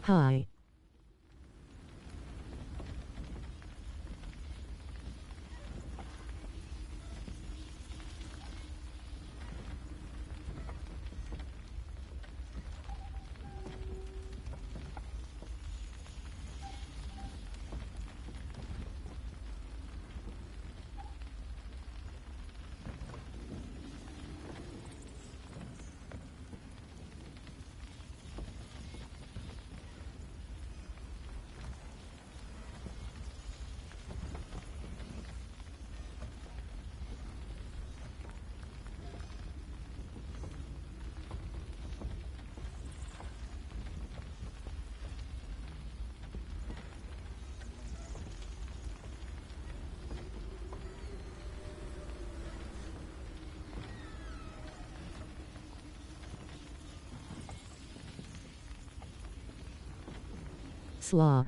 Hi. Slaw.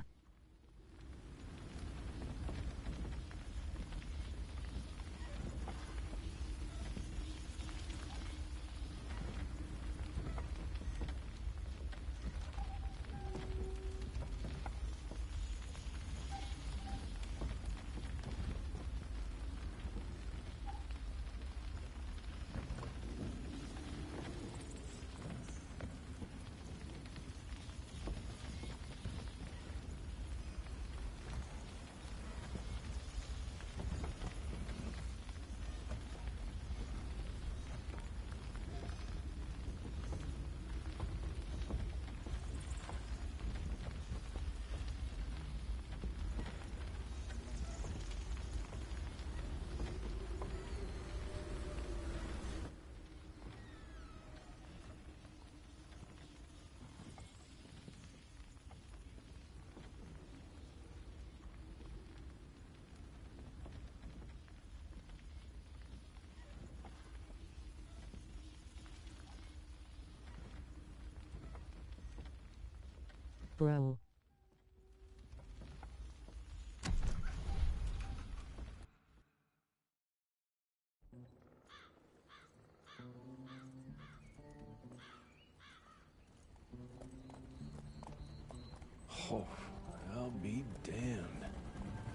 Bro. Oh, I'll be damned.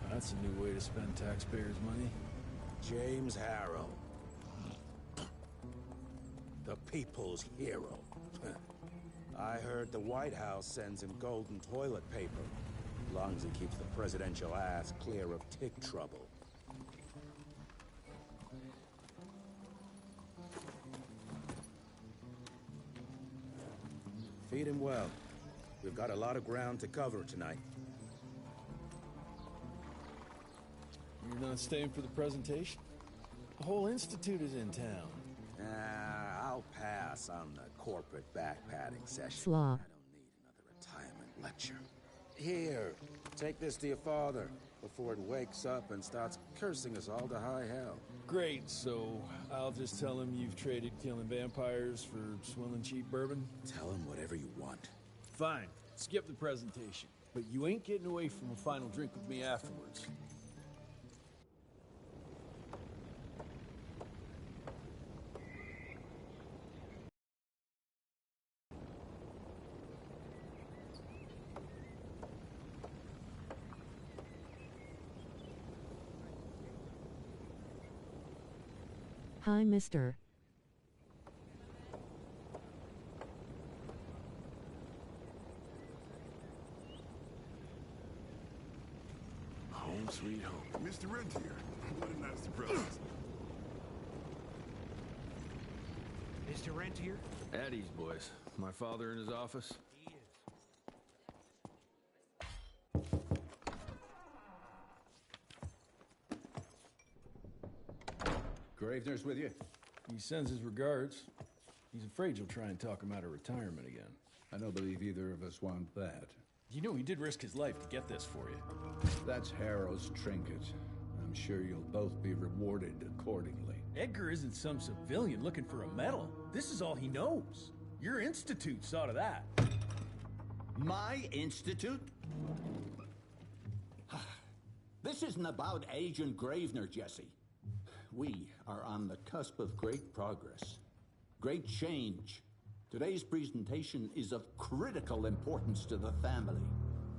That's a new way to spend taxpayers' money. James Harrow. The people's hero. I heard the White House sends him golden toilet paper, as long as he keeps the presidential ass clear of tick trouble. Feed him well. We've got a lot of ground to cover tonight. You're not staying for the presentation? The whole institute is in town. I'll pass on the corporate back-patting session. Slaw. I don't need another retirement lecture. Here, take this to your father before it wakes up and starts cursing us all to high hell. Great, so I'll just tell him you've traded killing vampires for swilling cheap bourbon? Tell him whatever you want. Fine, skip the presentation. But you ain't getting away from a final drink with me afterwards. Hi, mister. Home sweet home. Mr. Rentier, what a nice surprise. Mr. Rentier? At ease, boys. My father in his office? He is. Gravenor's with you? He sends his regards. He's afraid you'll try and talk him out of retirement again. I don't believe either of us want that. You know he did risk his life to get this for you. That's Harrow's trinket. I'm sure you'll both be rewarded accordingly. Edgar isn't some civilian looking for a medal. This is all he knows. Your institute saw to that. My institute? This isn't about Agent Gravenor, Jesse. We are on the cusp of great progress, great change. Today's presentation is of critical importance to the family.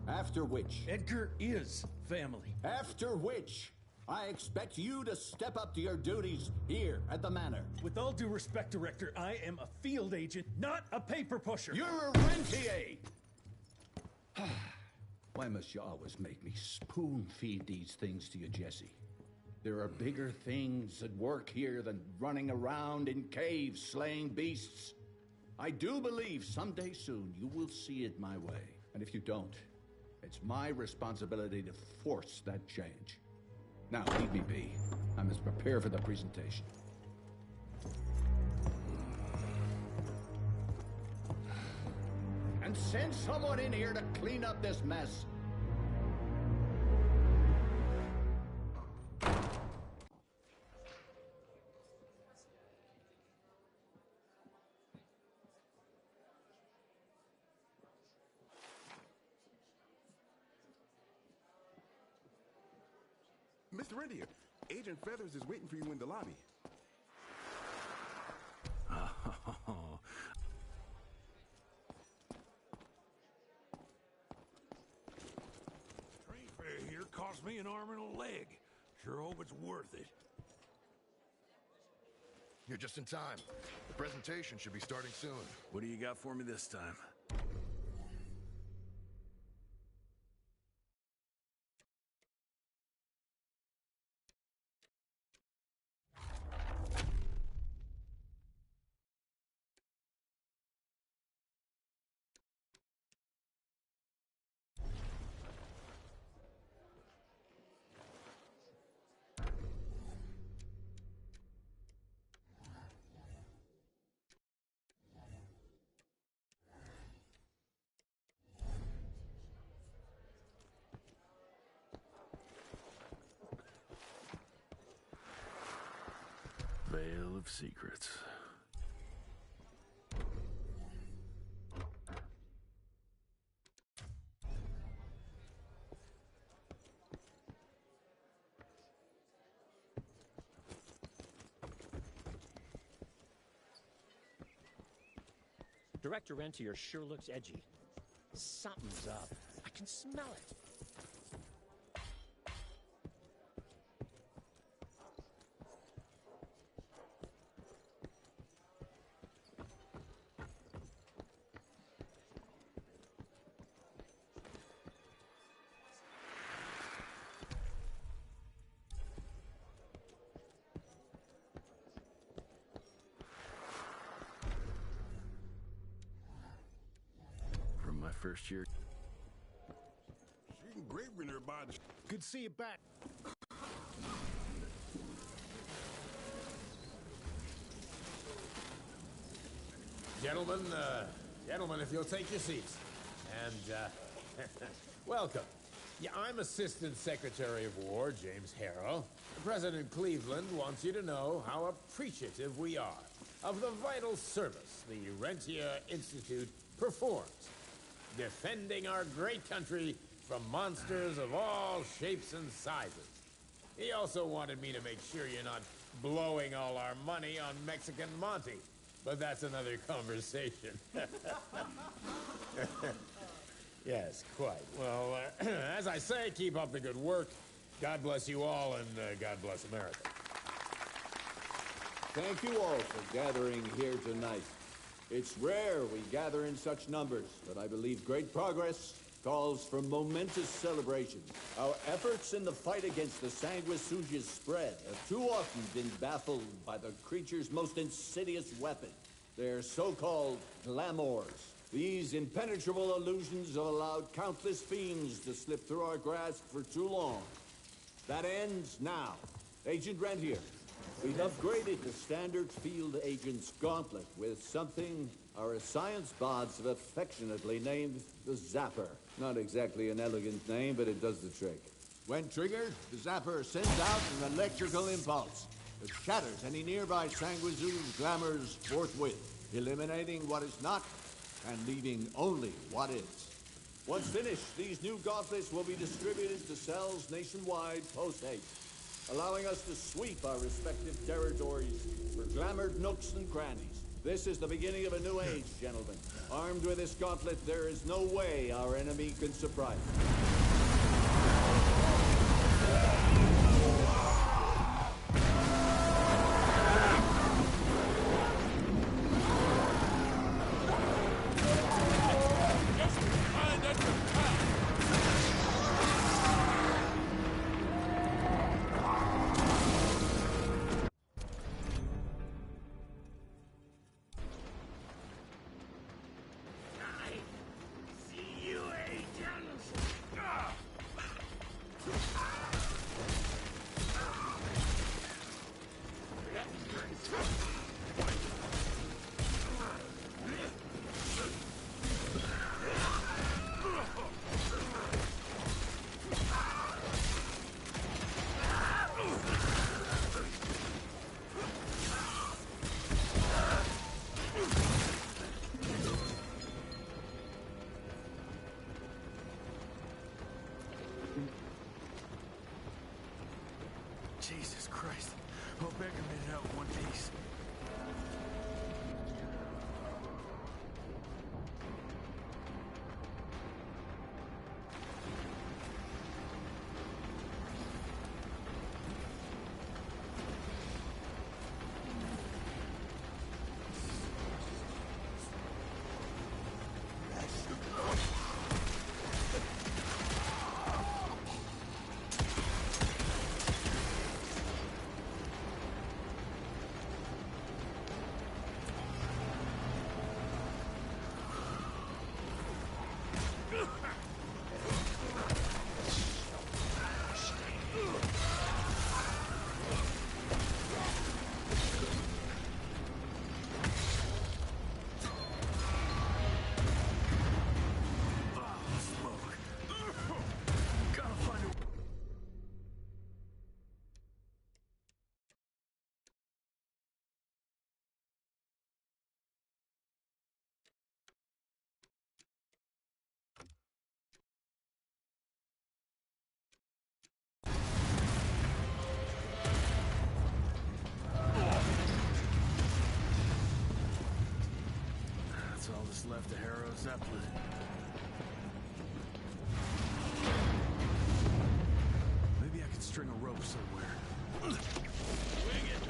After which... Edgar is family. After which, I expect you to step up to your duties here at the Manor. With all due respect, Director, I am a field agent, not a paper pusher. You're a rentier! Why must you always make me spoon-feed these things to you, Jesse? There are bigger things at work here than running around in caves slaying beasts. I do believe someday soon you will see it my way. And if you don't, it's my responsibility to force that change. Now, leave me be. I must prepare for the presentation. And send someone in here to clean up this mess. Mr. Rentier, Agent Feathers is waiting for you in the lobby. Train fare here cost me an arm and a leg. Sure hope it's worth it. You're just in time. The presentation should be starting soon. What do you got for me this time? Veil of Secrets. Director Rentier sure looks edgy. Something's up. I can smell it. First year. She engraving her by the... Good to see you back. Gentlemen, if you'll take your seats. And, welcome. Yeah, I'm Assistant Secretary of War, James Harrow. President Cleveland wants you to know how appreciative we are of the vital service the Rentier Institute performs, defending our great country from monsters of all shapes and sizes. He also wanted me to make sure you're not blowing all our money on Mexican Monty, but that's another conversation. Yes, quite. Well, as I say, keep up the good work. God bless you all, and God bless America. Thank you all for gathering here tonight. It's rare we gather in such numbers, but I believe great progress calls for momentous celebration. Our efforts in the fight against the Sanguisuge spread have too often been baffled by the creature's most insidious weapon, their so-called glamours. These impenetrable illusions have allowed countless fiends to slip through our grasp for too long. That ends now. Agent Rentier, we've upgraded the standard field agent's gauntlet with something our science bots have affectionately named the Zapper. Not exactly an elegant name, but it does the trick. When triggered, the Zapper sends out an electrical impulse that shatters any nearby Sanguisuge glamours forthwith, eliminating what is not and leaving only what is. Once finished, these new gauntlets will be distributed to cells nationwide post-haste, allowing us to sweep our respective territories for glamored nooks and crannies. This is the beginning of a new age, gentlemen. Armed with this gauntlet, there is no way our enemy can surprise us. Jesus Christ. Hope Edgar made it out in one piece. Left to Harrow Zeppelin. Maybe I could string a rope somewhere. Swing it!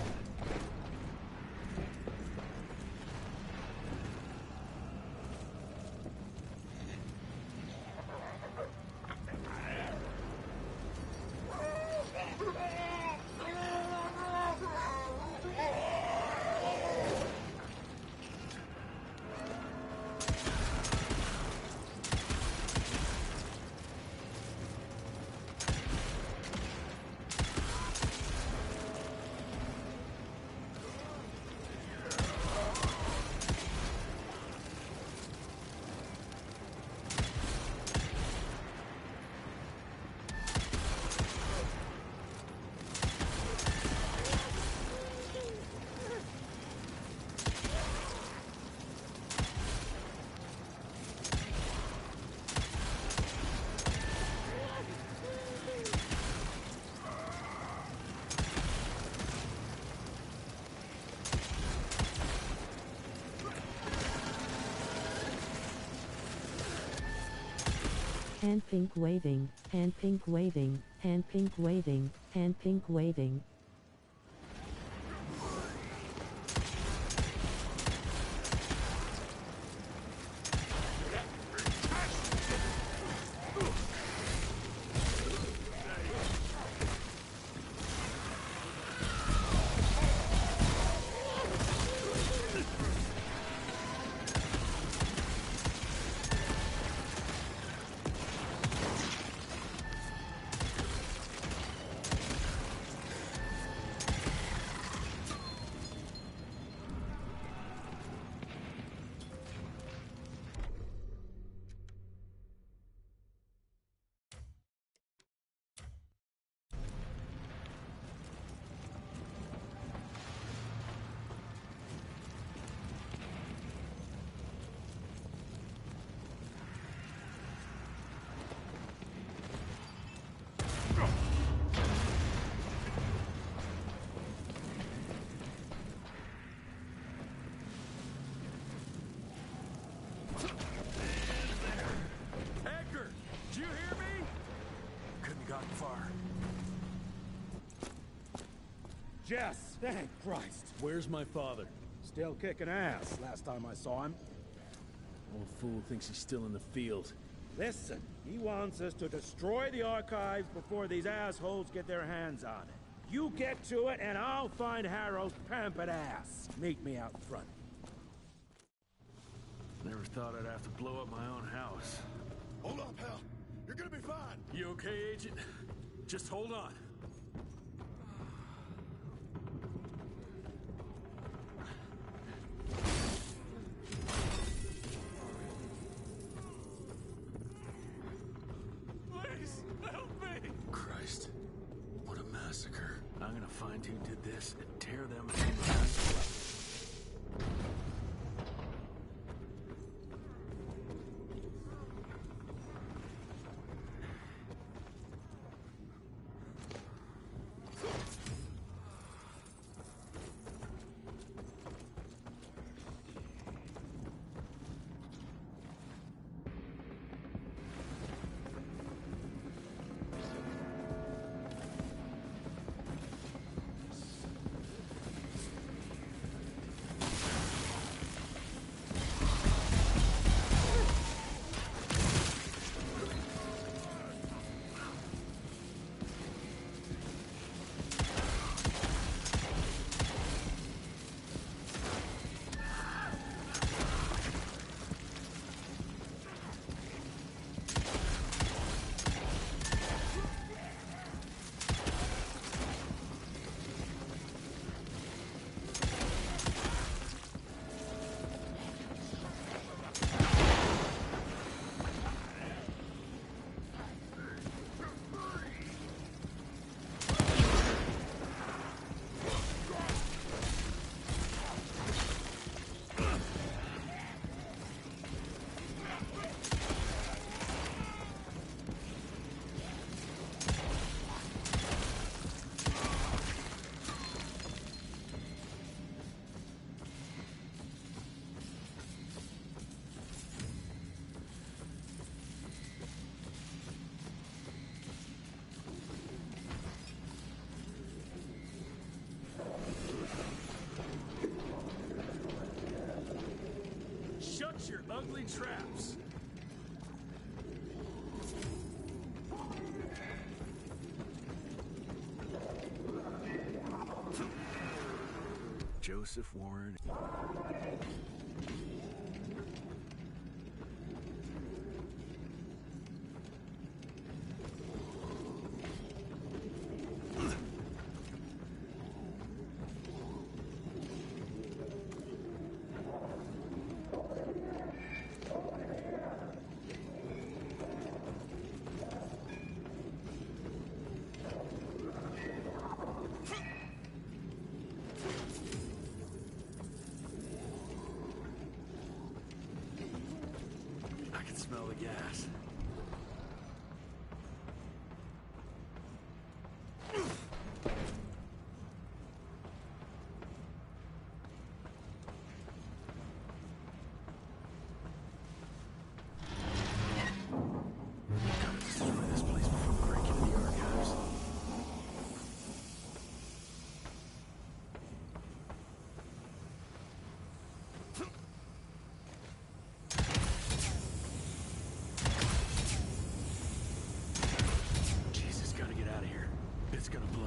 Hand pink waving, hand pink waving, hand pink waving, hand pink waving. gotten far. Jess, thank Christ. Where's my father? Still kicking ass last time I saw him. Old fool thinks he's still in the field. Listen, he wants us to destroy the archives before these assholes get their hands on it. You get to it, and I'll find Harrow's pampered ass. Meet me out front. Never thought I'd have to blow up my own house. Hold up, pal. You're gonna be fine. You okay, Agent? Just hold on. Please, help me! Christ. What a massacre. I'm gonna find who did this and tear them from the massacre. Shut your ugly traps! Joseph Warren. Smell the gas. Gotta destroy this place before we break into the archives. It's gonna blow.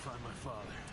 find my father.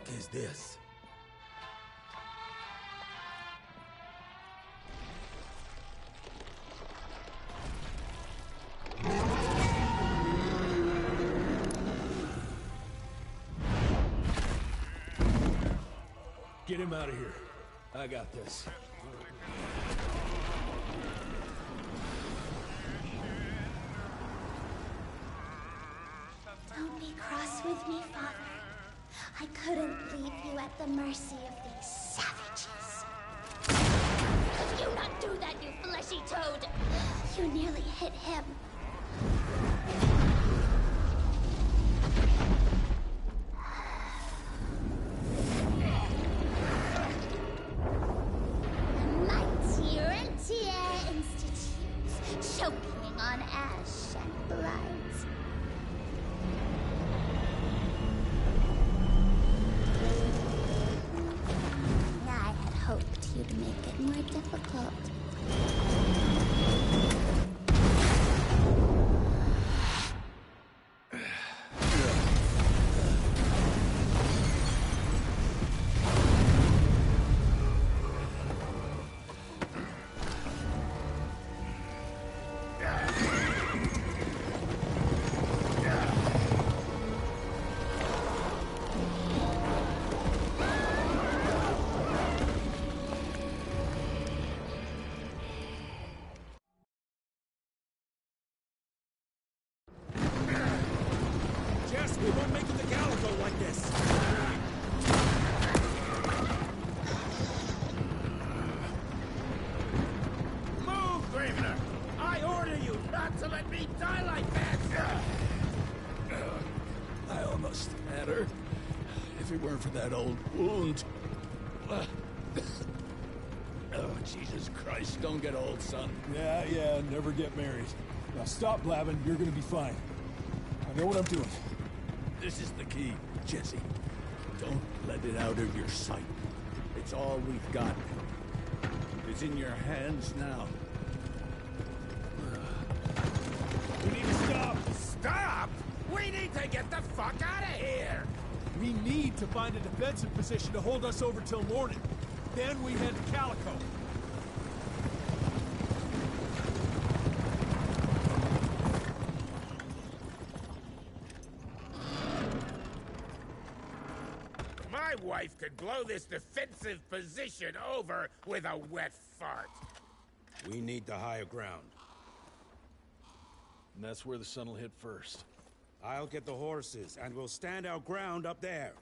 fuck is this? Get him out of here. I got this. Don't be cross with me, Father. I couldn't leave you at the mercy of these savages. Could you not do that, you fleshy toad? You nearly hit him. Mighty Rentier Institute, choking on ash and blood. I had hoped you'd make it more difficult. We won't make it to Calico like this. Move, Gravenor! I order you not to let me die like that! I almost had her. If it weren't for that old wound. Oh, Jesus Christ, don't get old, son. Yeah, never get married. Now stop blabbing, you're gonna be fine. I know what I'm doing. This is the key, Jesse. Don't let it out of your sight. It's all we've got. It's in your hands now. We need to stop! Stop? We need to get the fuck out of here! We need to find a defensive position to hold us over till morning. Then we head to Calico. My wife could blow this defensive position over with a wet fart. We need the higher ground. And that's where the sun will hit first. I'll get the horses, and we'll stand our ground up there.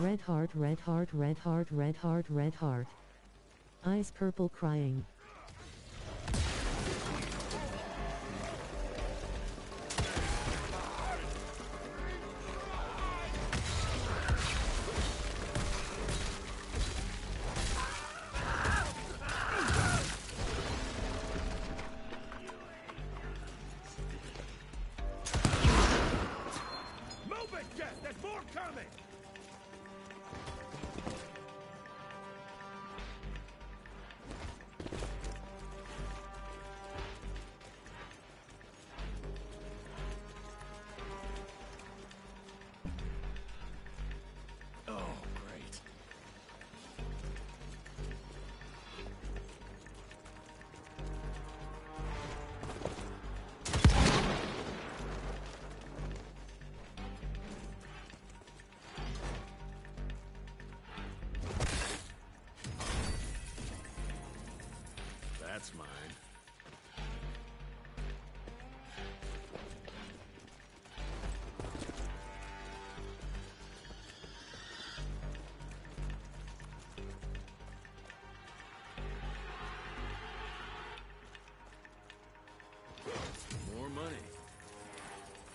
Red heart, red heart, red heart, red heart, red heart. Eyes purple crying. That's mine. More money.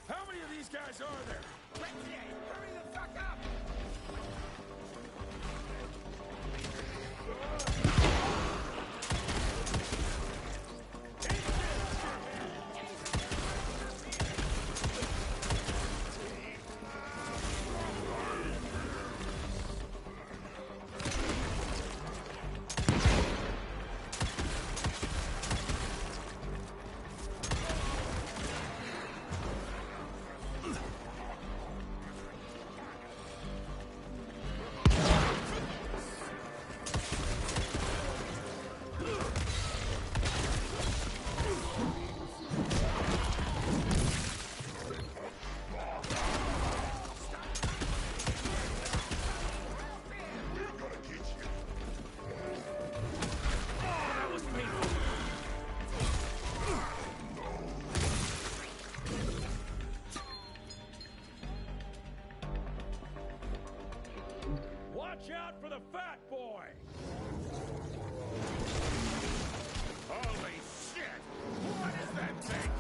How many of these guys are there? Rentier, hurry the fuck up! Watch out for the fat boy! Holy shit! What is that thing?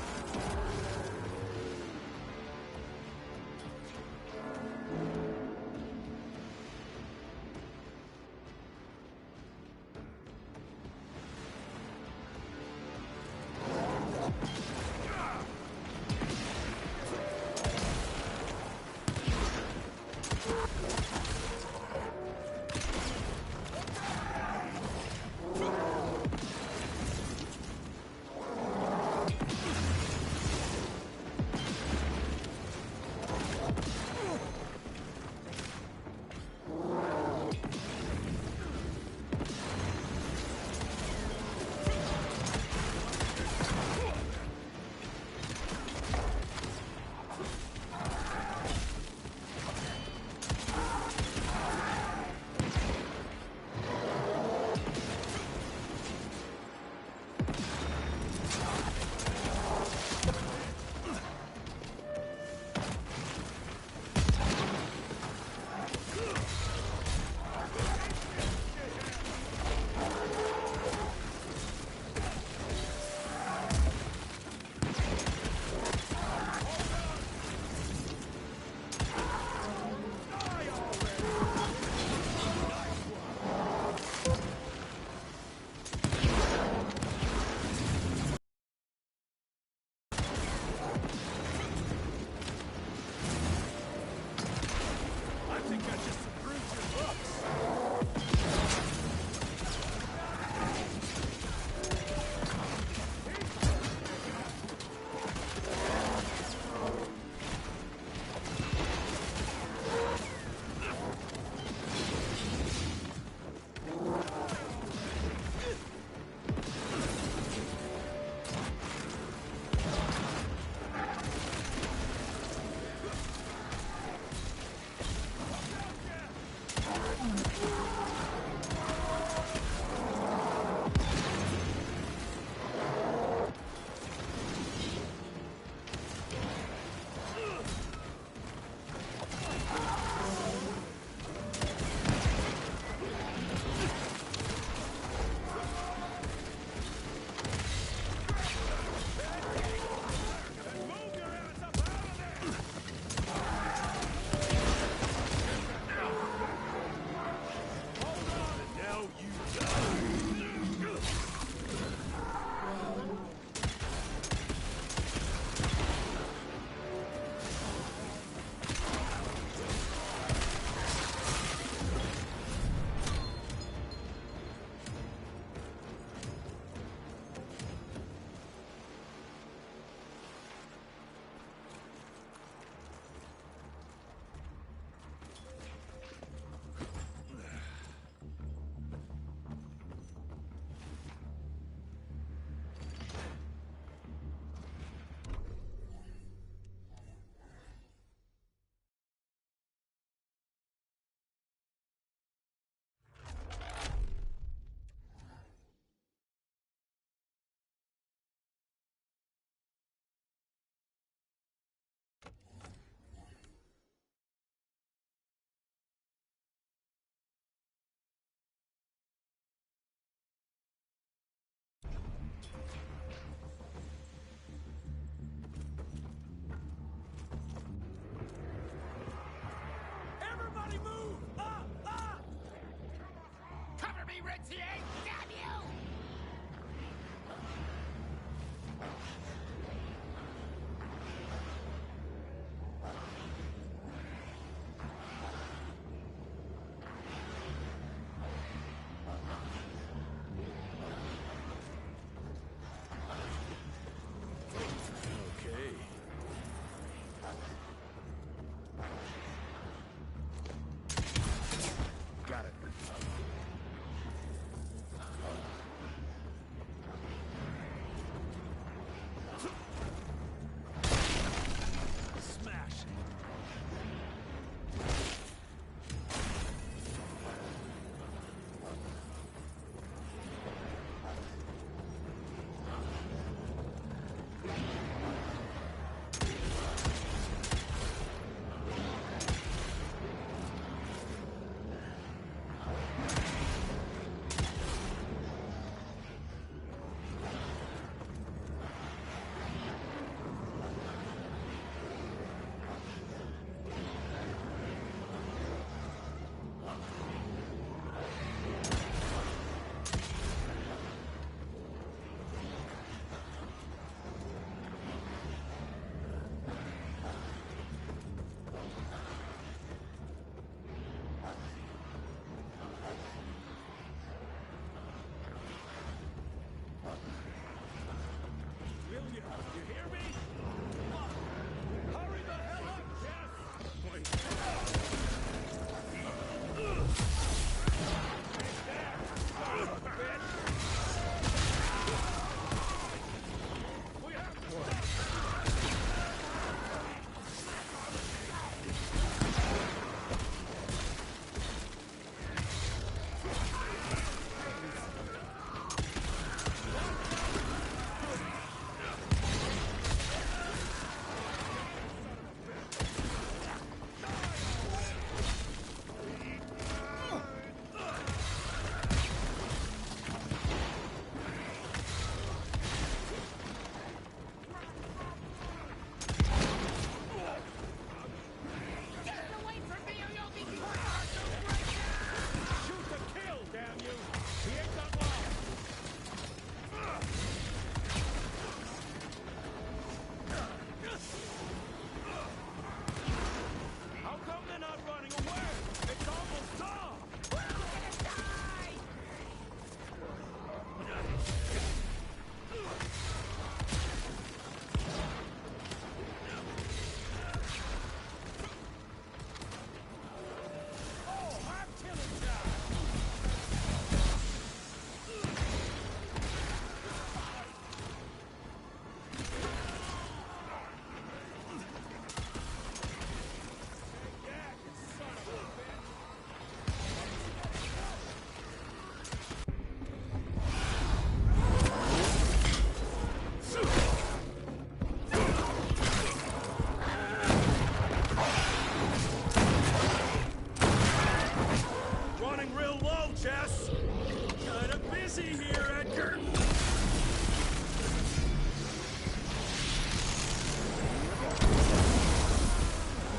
see here, Edgar?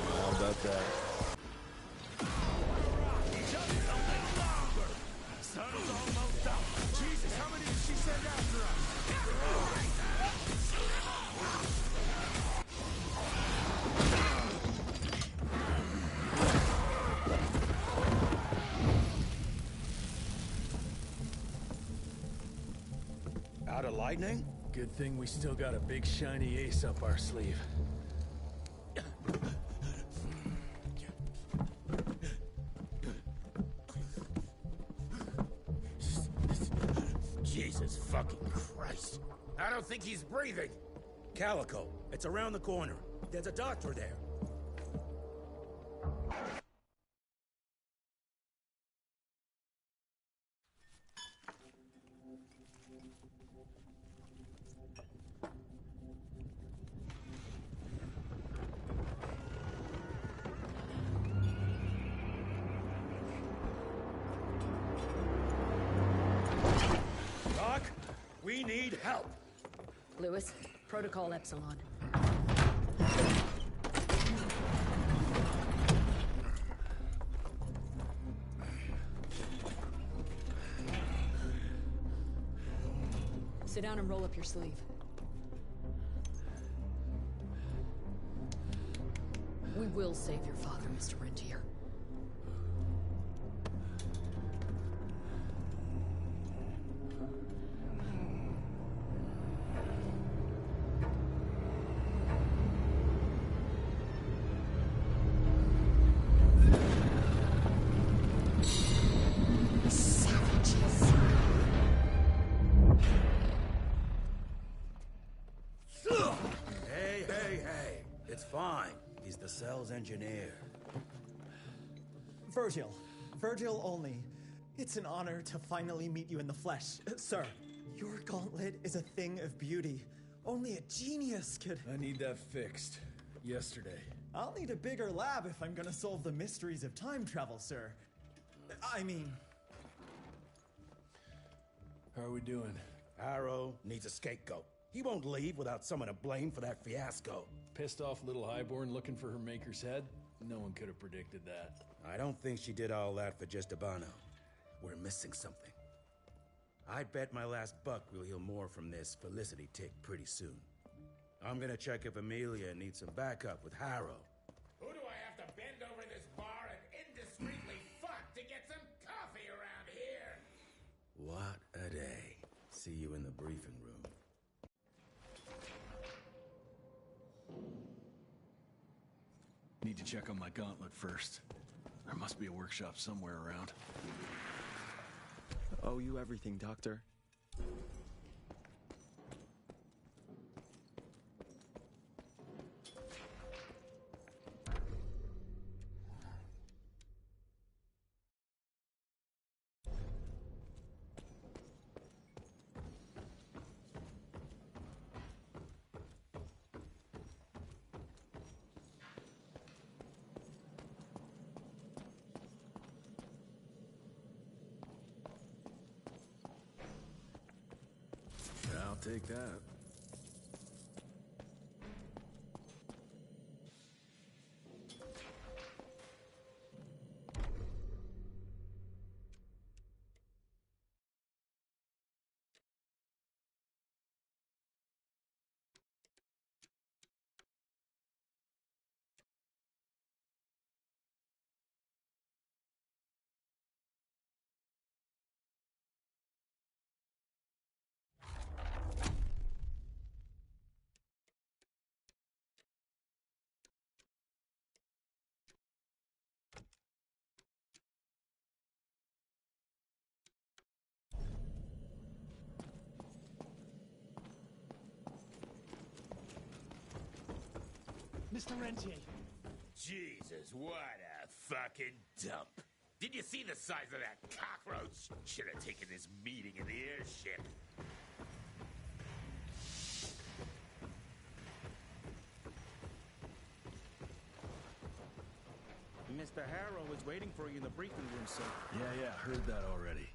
How about that? Just a little longer. Sun's almost up. Jesus, how many did she send after us? Out of lightning? Good thing we still got a big shiny ace up our sleeve. Jesus fucking Christ. I don't think he's breathing. Calico, it's around the corner. There's a doctor there. Doc, we need help. Lewis, Protocol Epsilon. Sit down and roll up your sleeve. We will save your father, Mr. Rentier. Hey. It's fine. He's the cell's engineer. Virgil only. It's an honor to finally meet you in the flesh. Sir, your gauntlet is a thing of beauty. Only a genius could... I need that fixed. Yesterday. I'll need a bigger lab if I'm gonna solve the mysteries of time travel, sir. I mean... How are we doing? Arrow needs a scapegoat. He won't leave without someone to blame for that fiasco. Pissed off little highborn looking for her maker's head? No one could have predicted that. I don't think she did all that for just Abano. We're missing something. I'd bet my last buck we'll hear more from this Felicity tick pretty soon. I'm gonna check if Amelia needs some backup with Harrow. Who do I have to bend over this bar and indiscreetly fuck to get some coffee around here? What a day. See you in the briefing room. Need to check on my gauntlet first. There must be a workshop somewhere around. Owe you everything, Doctor. I'll take that. Mr. Rentier. Jesus, what a fucking dump. Did you see the size of that cockroach? Should have taken this meeting in the airship. Mr. Harrow is waiting for you in the briefing room, sir. Yeah, heard that already.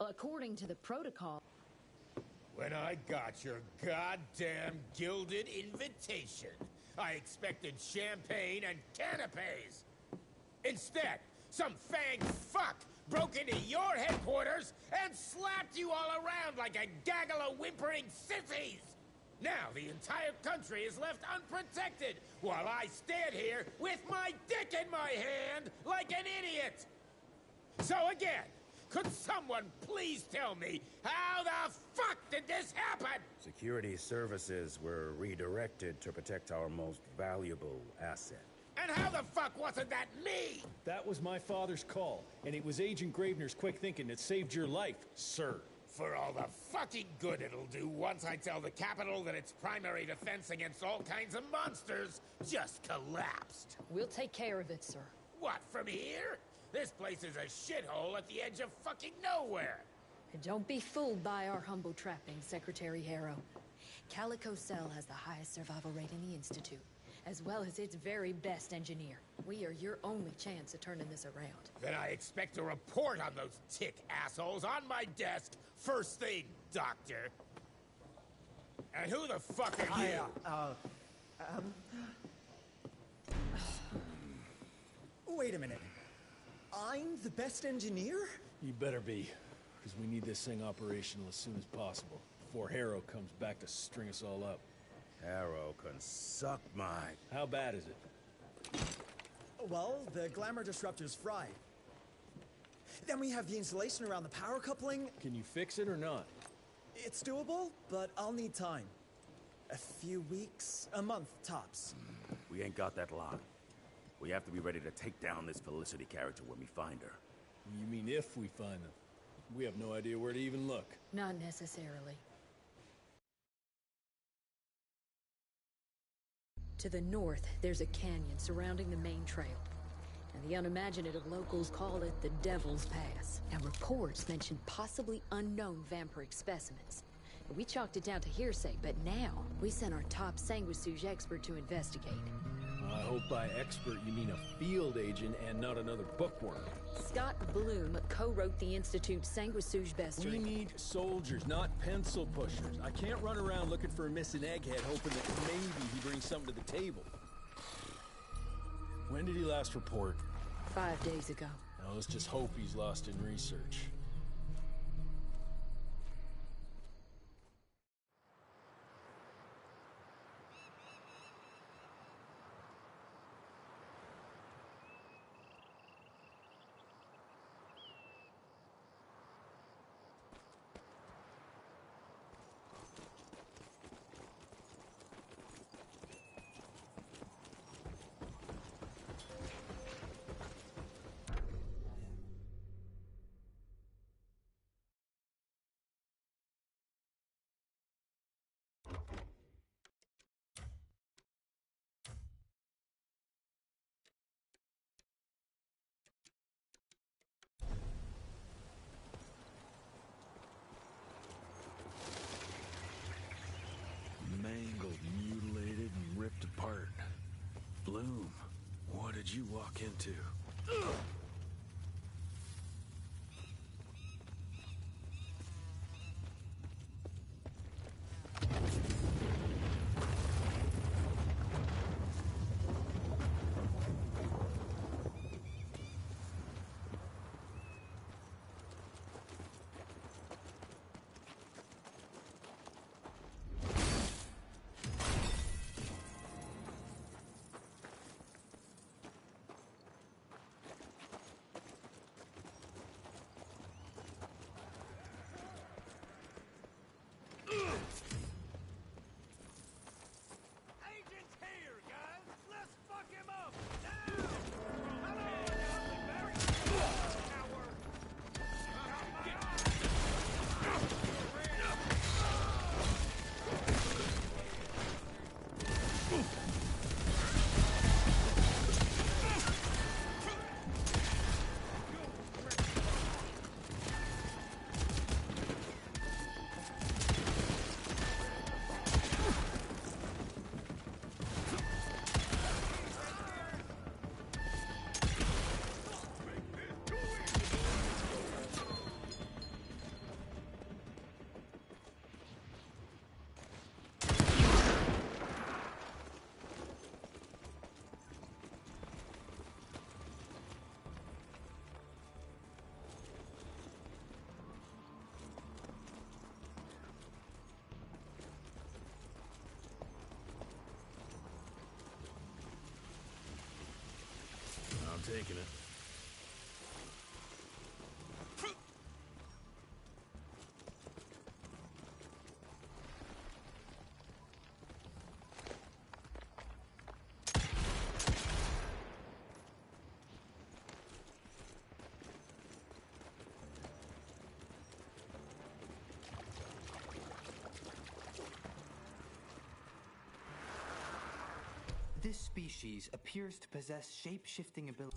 according to the protocol... When I got your goddamn gilded invitation, I expected champagne and canapes. Instead, some fang fuck broke into your headquarters and slapped you all around like a gaggle of whimpering sissies! Now the entire country is left unprotected while I stand here with my dick in my hand like an idiot! So again, could someone please tell me how the fuck did this happen? Security services were redirected to protect our most valuable asset. And how the fuck wasn't that me? That was my father's call, and it was Agent Gravenor's quick thinking that saved your life, sir. For all the fucking good it'll do once I tell the Capitol that its primary defense against all kinds of monsters just collapsed. We'll take care of it, sir. What, from here? This place is a shithole at the edge of fucking nowhere. And don't be fooled by our humble trappings, Secretary Harrow. Calico Cell has the highest survival rate in the Institute, as well as its very best engineer. We are your only chance of turning this around. Then I expect a report on those tick assholes on my desk first thing, Doctor. And who the fuck are you? Wait a minute. I'm the best engineer? You better be, because we need this thing operational as soon as possible, before Harrow comes back to string us all up. Harrow can suck my... How bad is it? Well, the glamour disruptor's fried. Then we have the insulation around the power coupling. Can you fix it or not? It's doable, but I'll need time. A few weeks, a month, tops. We ain't got that long. We have to be ready to take down this Felicity character when we find her. You mean if we find them? We have no idea where to even look. Not necessarily. To the north, there's a canyon surrounding the main trail. And the unimaginative locals call it the Devil's Pass. And reports mention possibly unknown vampiric specimens. We chalked it down to hearsay, but now we sent our top Sanguisuge expert to investigate. I hope by expert you mean a field agent and not another bookworm. Scott Bloom co-wrote the Institute's Sanguisuge bestiary. We need soldiers, not pencil pushers. I can't run around looking for a missing egghead hoping that maybe he brings something to the table. When did he last report? 5 days ago. Now let's just hope he's lost in research. Apart. Bloom, what did you walk into? taking it. This species appears to possess shape-shifting ability.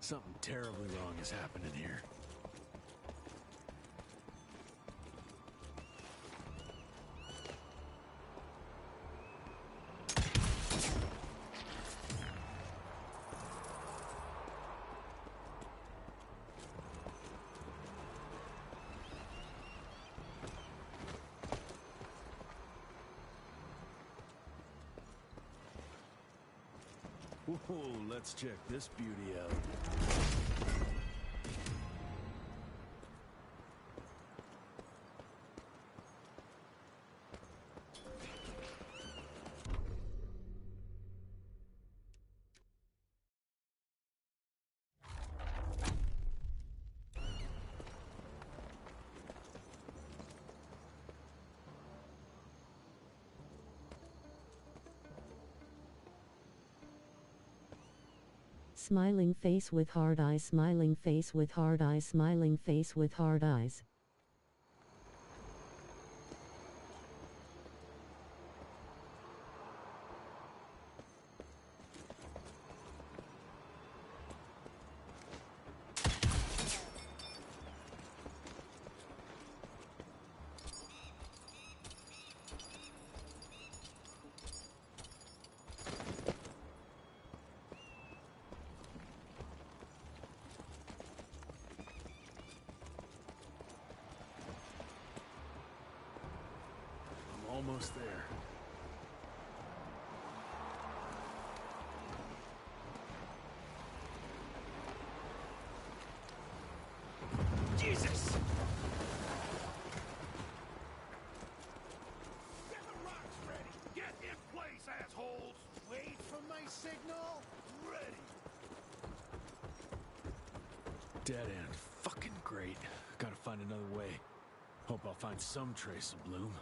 Something terribly wrong is happening here. Whoa, let's check this beauty out. Smiling face with hard eyes, smiling face with hard eyes, smiling face with hard eyes. Almost there. Jesus! Get the rocks ready! Get in place, assholes! Wait for my signal. Ready! Dead end. Fucking great. Gotta find another way. Hope I'll find some trace of Bloom.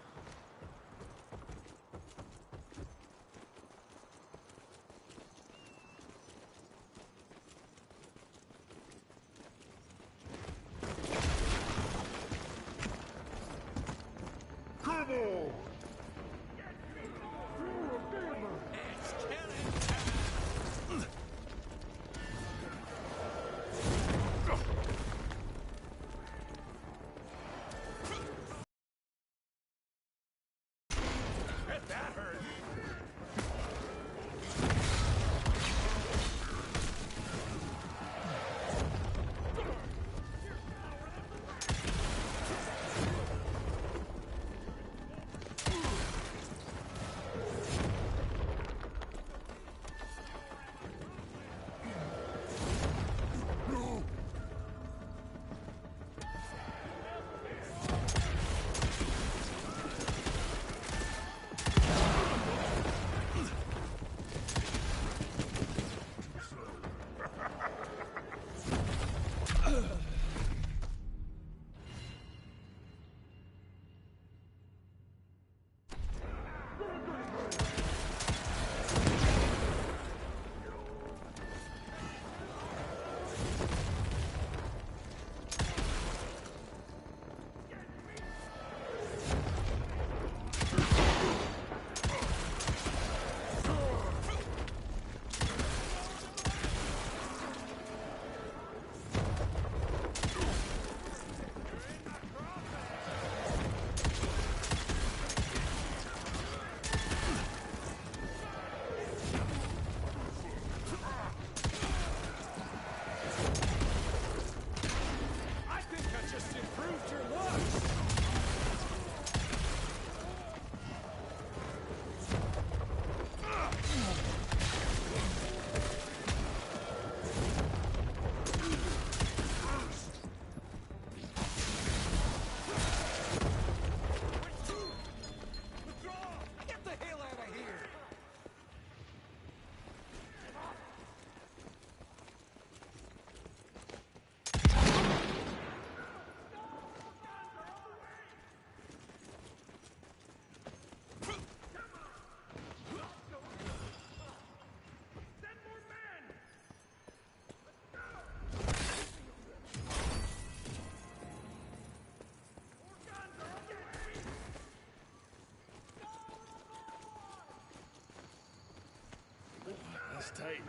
tight.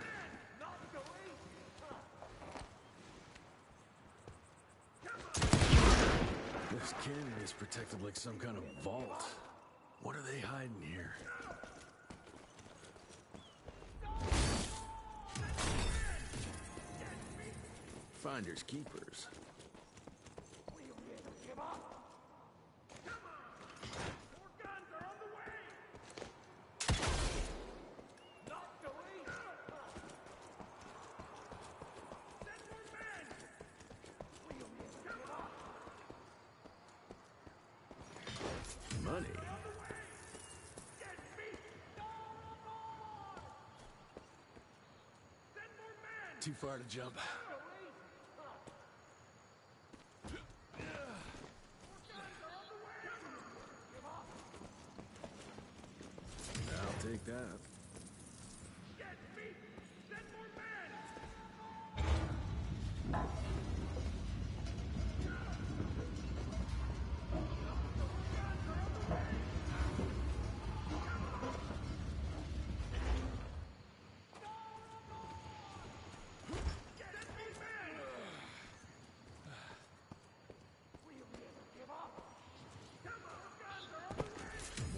This canyon is protected like some kind of vault. What are they hiding here? Finders keepers. Money. Too far to jump. I'll take that.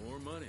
More money.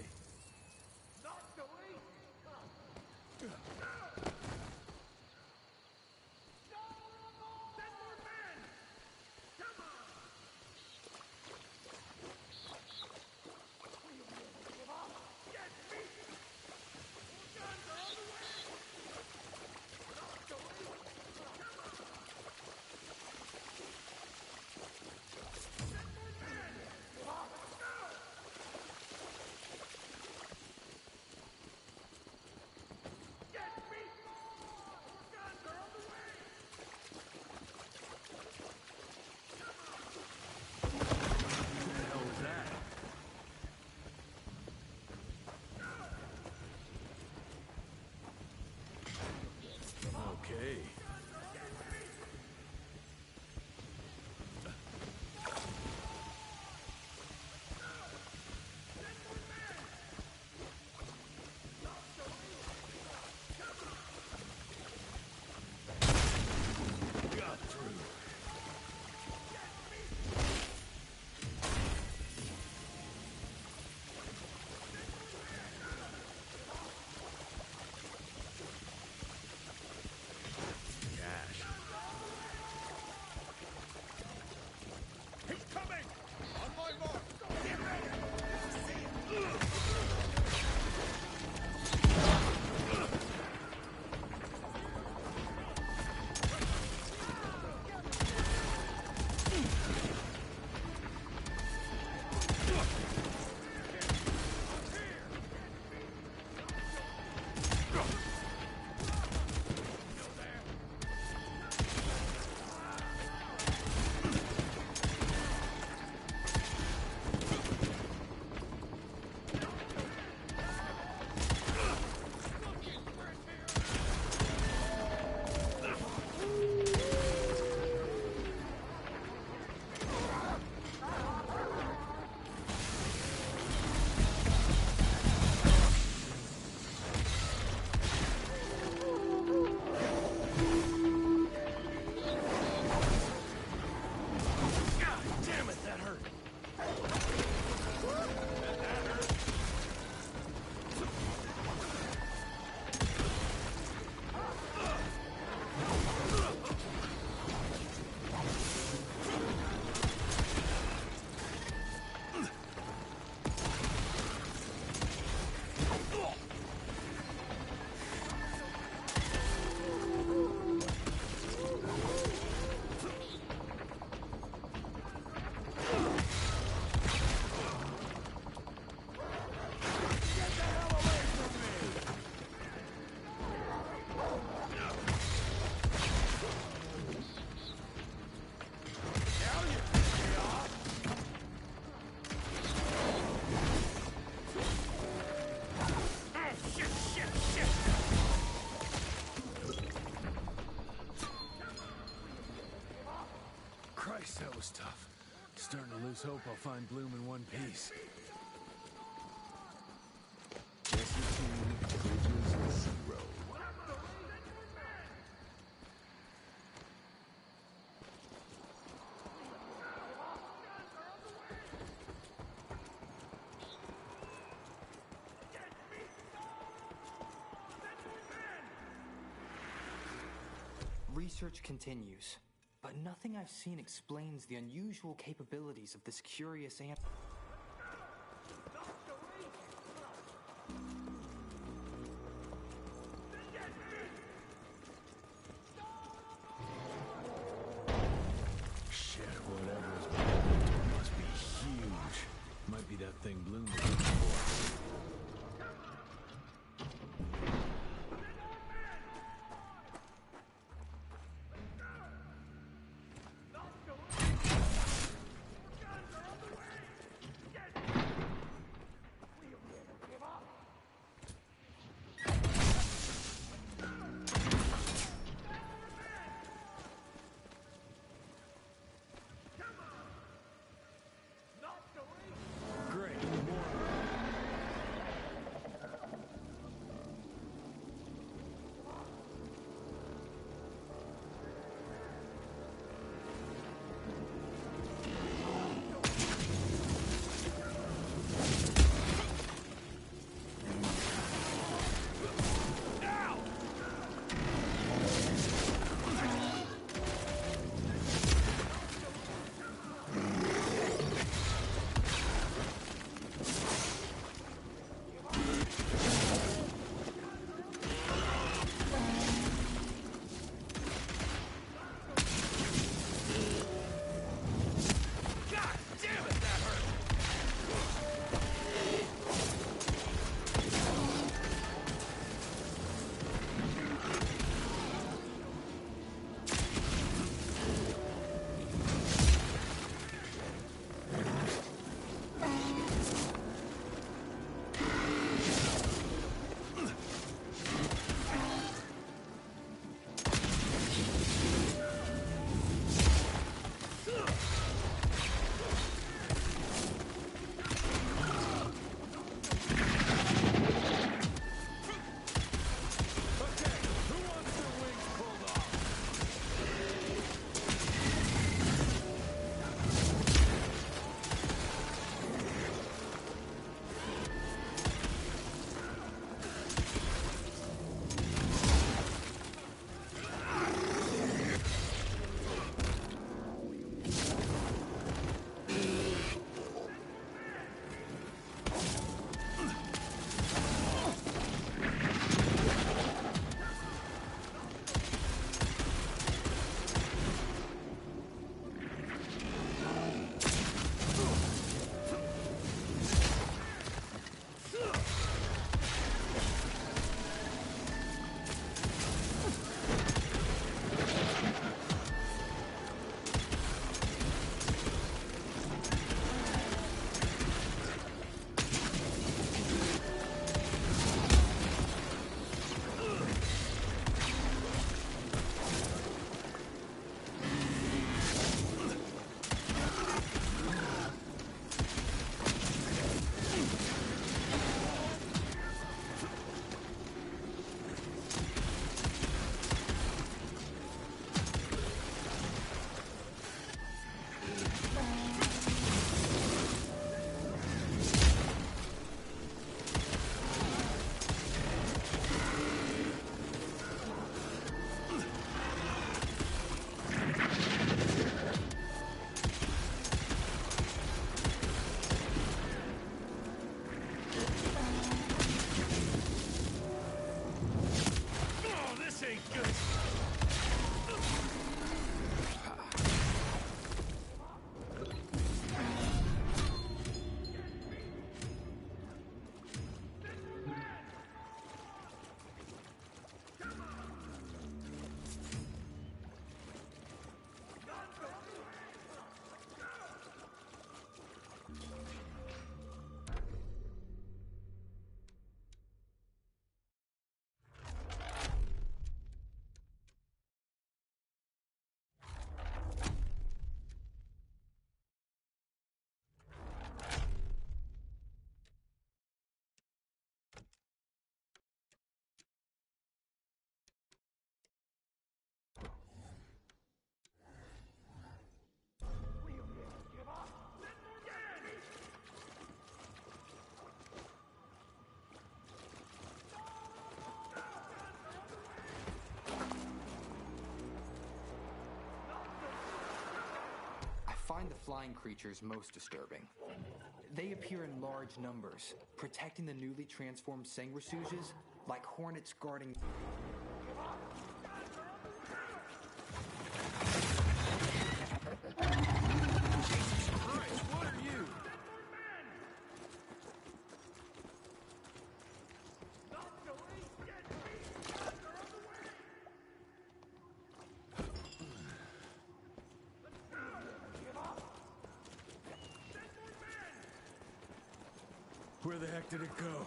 Okay. Got through. That was tough. Starting to lose hope I'll find Bloom in one piece. Jesse 2, Bridges 0. Research continues, but nothing I've seen explains the unusual capabilities of this curious ant. Shit, whatever is behind it must be huge. Might be that thing Bloom was looking for. find the flying creatures most disturbing. They appear in large numbers, protecting the newly transformed Sanguisuges like hornets guarding... Jesus Christ, what are you? Where the heck did it go?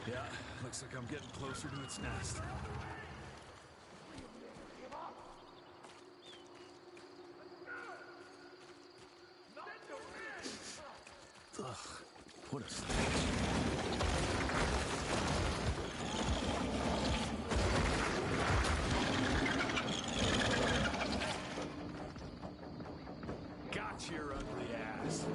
Yeah, looks like I'm getting closer to its nest. Ugh, what a stench. Got your ugly ass.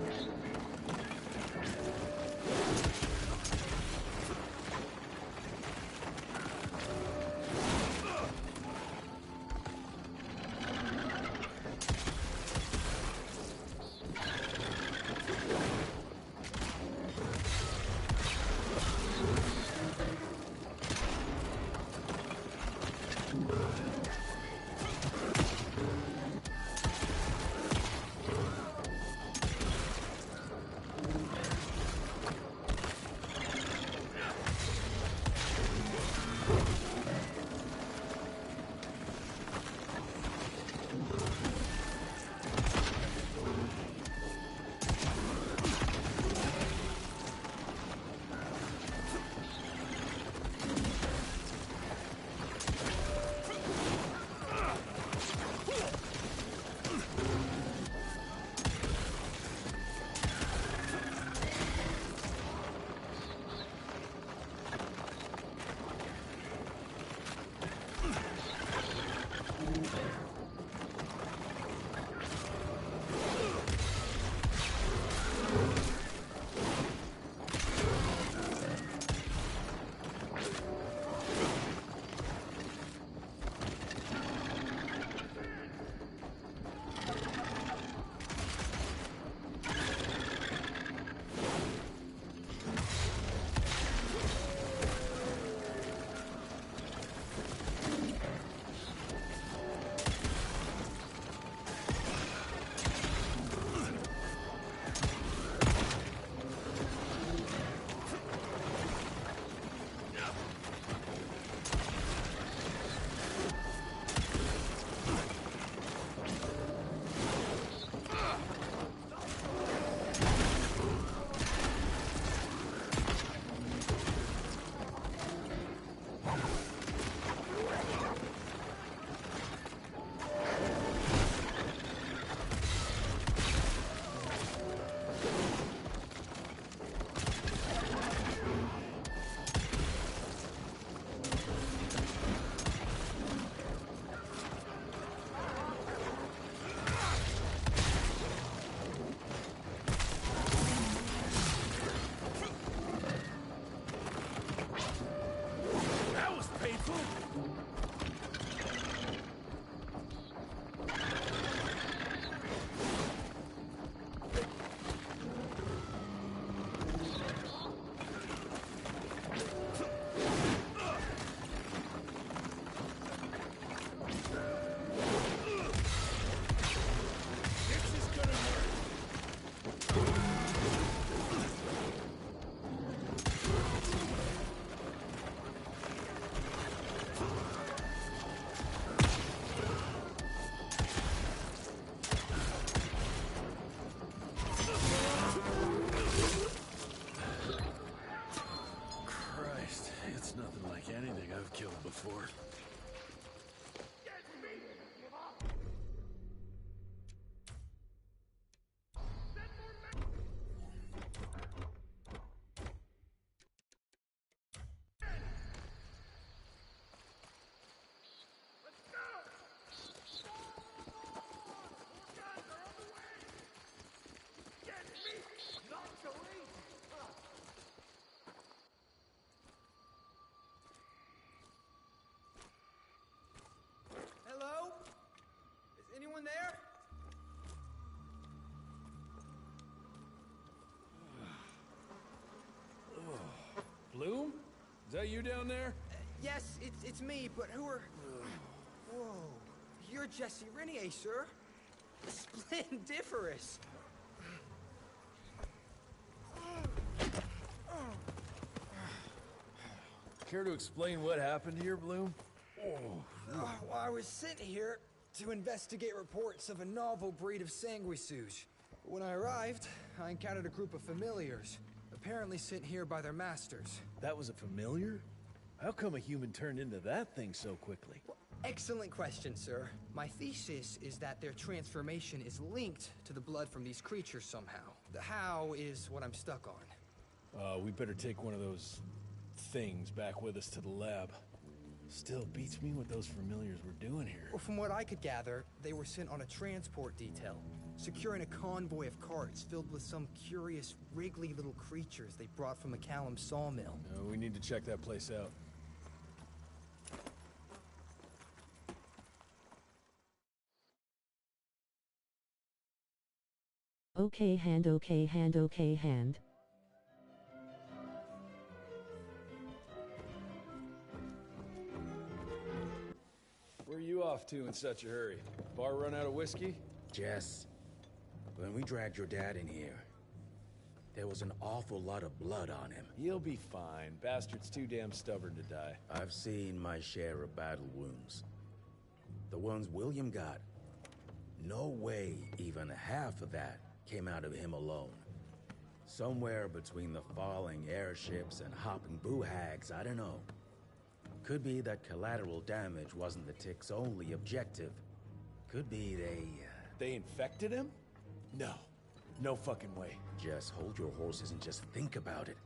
like anything I've killed before. Hello? Is anyone there? Bloom? Is that you down there? Yes, it's me, but who are... Whoa. You're Jesse Rentier, sir. Splendiferous. Care to explain what happened here, Bloom? Well, I was sent here to investigate reports of a novel breed of Sanguisuge. When I arrived, I encountered a group of familiars, apparently sent here by their masters. That was a familiar? How come a human turned into that thing so quickly? Well, excellent question, sir. My thesis is that their transformation is linked to the blood from these creatures somehow. The how is what I'm stuck on. We better take one of those things back with us to the lab. Still beats me what those familiars were doing here. Well, from what I could gather, they were sent on a transport detail, securing a convoy of carts filled with some curious, wriggly little creatures they brought from McCallum sawmill. We need to check that place out. Okay hand, okay hand, okay hand. Where are you off to in such a hurry? Bar run out of whiskey? Jess, when we dragged your dad in here, there was an awful lot of blood on him. He'll be fine. Bastard's too damn stubborn to die. I've seen my share of battle wounds. The ones William got. No way even half of that came out of him alone. Somewhere between the falling airships and hopping boo-hags, I don't know. Could be that collateral damage wasn't the Tick's only objective. Could be They infected him? No. No fucking way. Just hold your horses and just think about it.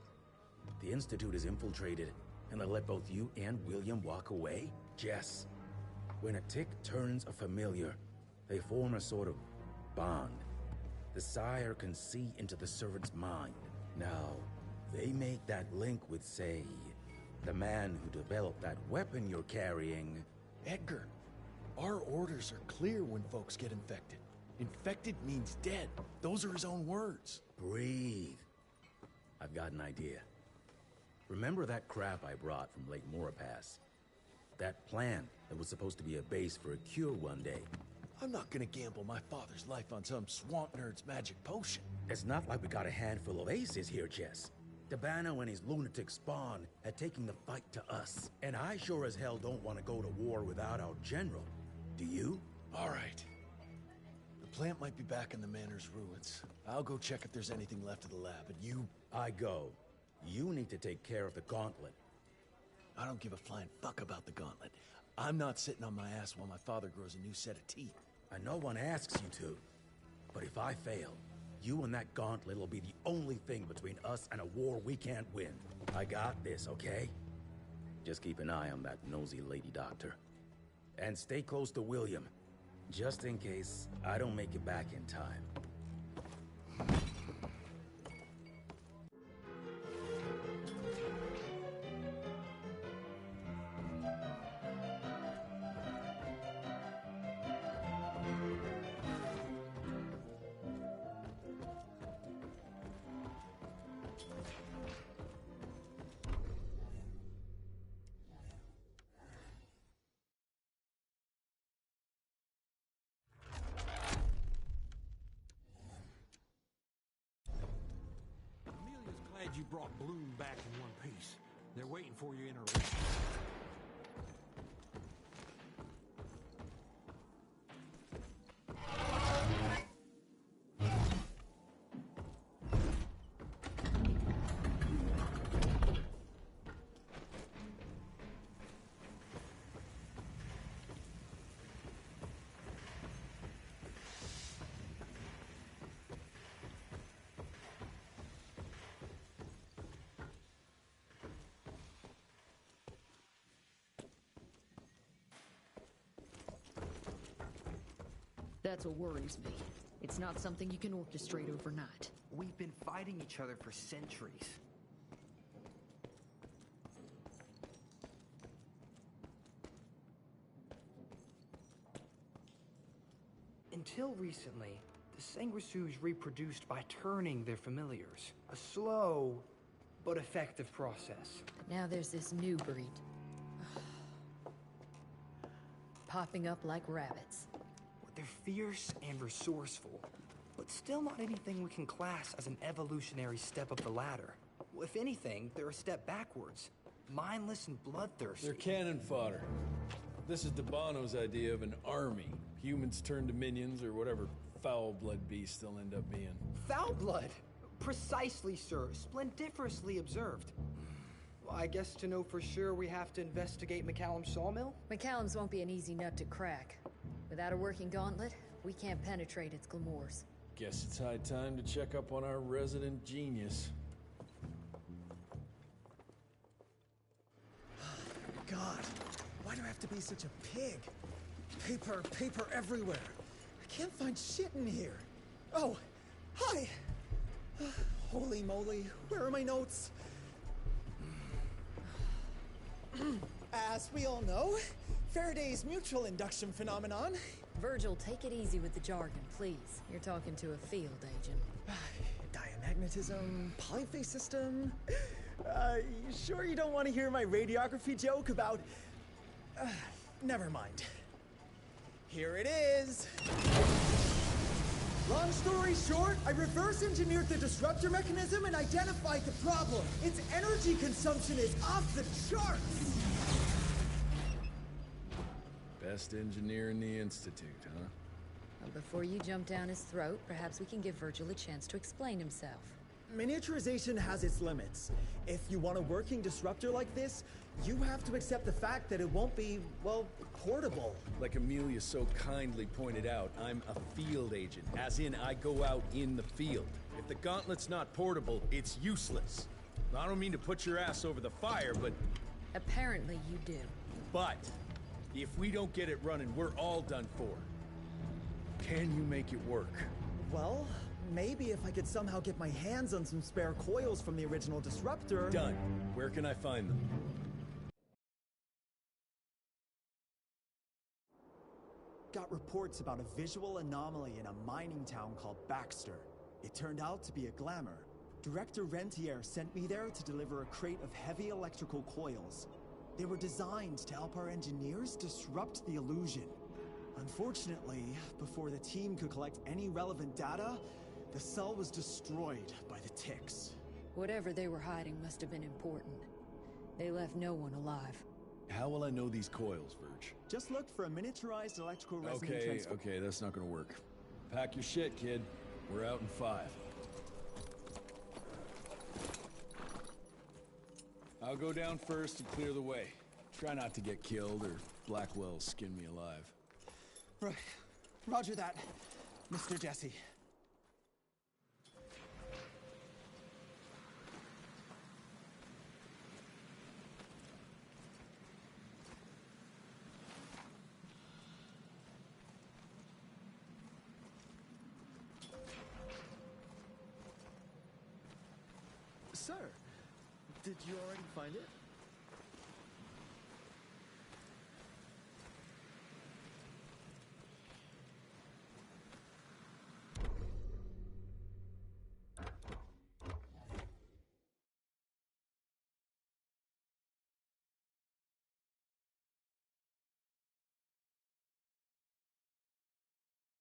The Institute is infiltrated, and they let both you and William walk away? Jess, when a Tick turns a familiar, they form a sort of bond. The sire can see into the servant's mind. Now, they make that link with, say, the man who developed that weapon you're carrying. Edgar, our orders are clear when folks get infected. Infected means dead. Those are his own words. Breathe. I've got an idea. Remember that crap I brought from Lake Morapass? That plant that was supposed to be a base for a cure one day. I'm not gonna gamble my father's life on some swamp nerd's magic potion. It's not like we got a handful of aces here, Jess. Dabano and his lunatic spawn had taken the fight to us. And I sure as hell don't want to go to war without our general. Do you? All right. The plant might be back in the Manor's ruins. I'll go check if there's anything left of the lab, and you... I go. You need to take care of the gauntlet. I don't give a flying fuck about the gauntlet. I'm not sitting on my ass while my father grows a new set of teeth. And no one asks you to. But if I fail, you and that gauntlet will be the only thing between us and a war we can't win. I got this, okay? Just keep an eye on that nosy lady doctor. And stay close to William, just in case I don't make it back in time. You brought Bloom back in one piece. They're waiting for you in a race. That's what worries me. It's not something you can orchestrate overnight. We've been fighting each other for centuries. Until recently, the Sanguisuge reproduced by turning their familiars. A slow but effective process. But now there's this new breed. Popping up like rabbits. They're fierce and resourceful, but still not anything we can class as an evolutionary step up the ladder. If anything, they're a step backwards. Mindless and bloodthirsty. They're cannon fodder. This is Debano's idea of an army. Humans turn to minions or whatever foul-blood beasts they'll end up being. Foul blood? Precisely, sir. Splendiferously observed. Well, I guess to know for sure we have to investigate McCallum's sawmill? McCallum's won't be an easy nut to crack. Without a working gauntlet, we can't penetrate its glamours. Guess it's high time to check up on our resident genius. God, why do I have to be such a pig? Paper everywhere. I can't find shit in here. Oh, hi! Holy moly, where are my notes? As we all know, Faraday's mutual induction phenomenon. Virgil, take it easy with the jargon, please. You're talking to a field agent. Diamagnetism, polyphase system. You sure you don't want to hear my radiography joke about... never mind. Here it is. Long story short, I reverse engineered the disruptor mechanism and identified the problem. Its energy consumption is off the charts. Best engineer in the Institute, huh? Well, before you jump down his throat, perhaps we can give Virgil a chance to explain himself. Miniaturization has its limits. If you want a working disruptor like this, you have to accept the fact that it won't be, well, portable. Like Amelia so kindly pointed out, I'm a field agent, as in I go out in the field. If the gauntlet's not portable, it's useless. I don't mean to put your ass over the fire, but... Apparently you do. But, if we don't get it running, we're all done for. Can you make it work? Well, maybe if I could somehow get my hands on some spare coils from the original disruptor... Done. Where can I find them? Got reports about a visual anomaly in a mining town called Baxter. It turned out to be a glamour. Director Rentier sent me there to deliver a crate of heavy electrical coils. They were designed to help our engineers disrupt the illusion. Unfortunately, before the team could collect any relevant data, the cell was destroyed by the ticks. Whatever they were hiding must have been important. They left no one alive. How will I know these coils, Verge? Just look for a miniaturized electrical resonant transformer. Okay, that's not gonna work. Pack your shit, kid. We're out in 5. I'll go down first and clear the way. Try not to get killed or Blackwell skin me alive. Right. Roger that, Mr. Jesse. Sir, did you already find it?